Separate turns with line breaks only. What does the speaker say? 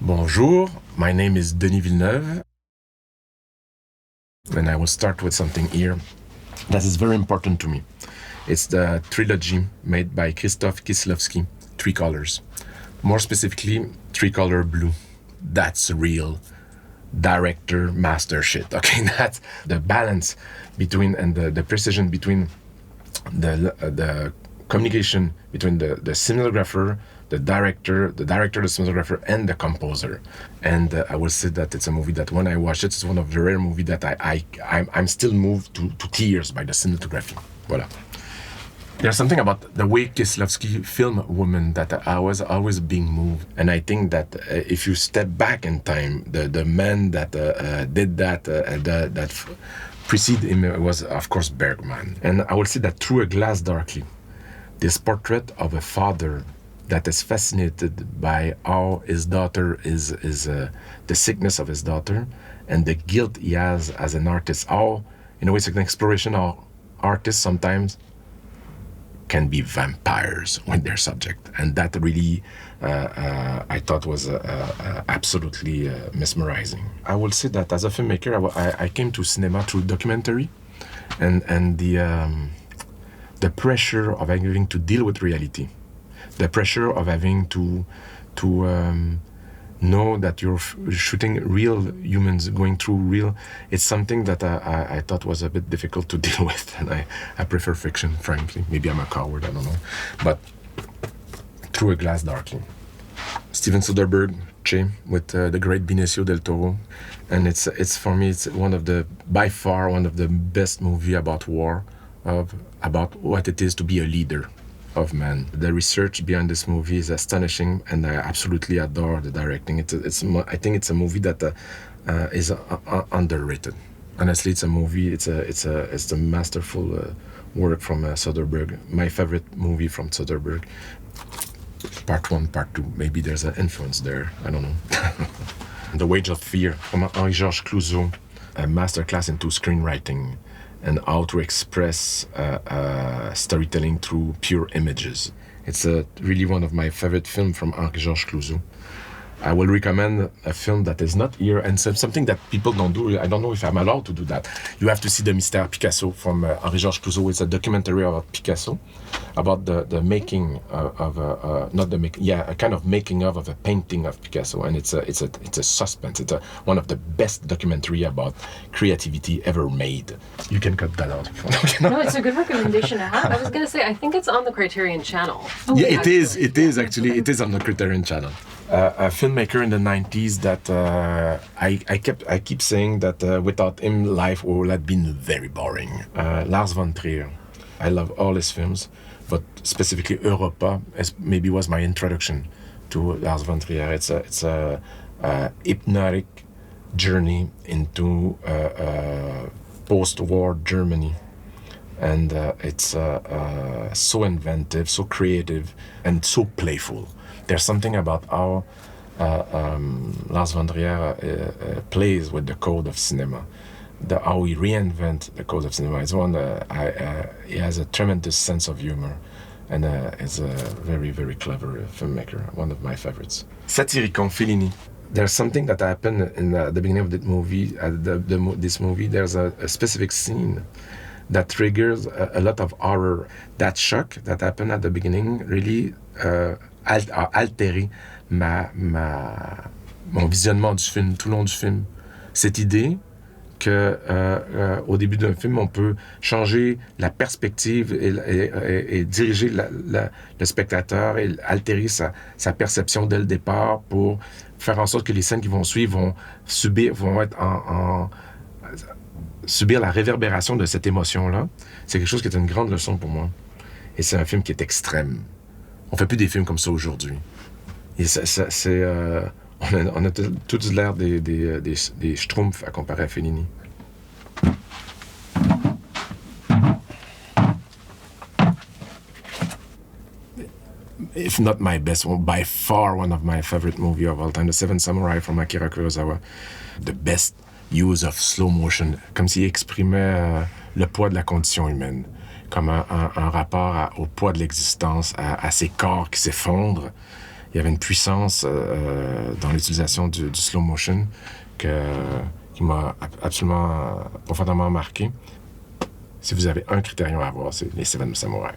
Bonjour, my name is Denis Villeneuve, and I will start with something here that is very important to me. It's the trilogy made by Krzysztof Kieślowski, Three Colors. More specifically, Three Color Blue. That's real director master shit. Okay, that's the balance between and the precision between the communication between the cinematographer, the director, the cinematographer, and the composer. And I will say that it's a movie that when I watch it, it's one of the rare movies that I'm still moved to tears by the cinematography. Voilà. There's something about the way Kieślowski filmed women that I was always being moved. And I think that if you step back in time, the man that did that preceded him was, of course, Bergman. And I will say that Through a Glass Darkly, this portrait of a father that is fascinated by how his daughter is the sickness of his daughter and the guilt he has as an artist. How, in a way, it's an exploration how artists sometimes can be vampires with their subject. And that really, I thought was absolutely mesmerizing. I will say that as a filmmaker, I came to cinema through documentary and the pressure of having to deal with reality. The pressure of having to know that you're shooting real humans going through real. It's something that I thought was a bit difficult to deal with, and I prefer fiction, frankly. Maybe I'm a coward, I don't know. But Through a Glass Darkly. Steven Soderbergh, Che, with the great Benicio del Toro, and it's for me, it's by far one of the best movie about war, about what it is to be a leader of man. The research behind this movie is astonishing, and I absolutely adore the directing. I think it's a movie that is underrated. Honestly, it's a movie. It's a masterful work from Soderbergh. My favorite movie from Soderbergh. Part 1, Part 2. Maybe there's an influence there. I don't know. The Wage of Fear from Henri-Georges Clouzot. A masterclass into screenwriting and how to express storytelling through pure images. It's really one of my favorite films from Henri-Georges Clouzot. I will recommend a film that is not here, and something that people don't do. I don't know if I'm allowed to do that. You have to see the Mystery of Picasso from Henri-Georges Clouzot. It's a documentary about Picasso, about the making of a kind of making of a painting of Picasso, and it's a suspense. It's one of the best documentary about creativity ever made. You can cut that out if you want.
No, it's a good recommendation to have. I was going to say, I think it's on the Criterion Channel.
Yeah, it is. It is actually. It is on the Criterion Channel. A filmmaker in the 90s that I keep saying that without him, life would have been very boring. Lars von Trier. I love all his films, but specifically EUROPA maybe was my introduction to Lars von Trier. It's a hypnotic journey into post-war Germany. And it's so inventive, so creative, and so playful. There's something about how Lars von Trier plays with the code of cinema, how he reinvents the code of cinema. It's one he has a tremendous sense of humor, and is a very, very clever filmmaker. One of my favorites. Satyricon, Fellini. There's something that happened in the beginning of the movie. This movie, there's a specific scene that triggers a lot of horror. That shock that happened at the beginning really a altéré mon visionnement du film, tout le long du film. Cette idée que au début d'un film, on peut changer la perspective et diriger le spectateur et altérer sa perception dès le départ pour faire en sorte que les scènes qui vont suivre vont être subir la réverbération de cette émotion-là. C'est quelque chose qui est une grande leçon pour moi. Et c'est un film qui est extrême. On fait plus des films comme ça aujourd'hui. Et on a tous l'air des schtroumpfs à comparer à Fellini. If not my best one, by far one of my favorite movies of all time, The Seven Samurai from Akira Kurosawa. The best use of slow motion, comme s'il exprimait le poids de la condition humaine. comme un rapport au poids de l'existence, à ces corps qui s'effondrent il y avait une puissance dans l'utilisation du slow motion qui m'a absolument profondément marqué. Si vous avez un critérium à avoir, c'est les Seven Samouraïs.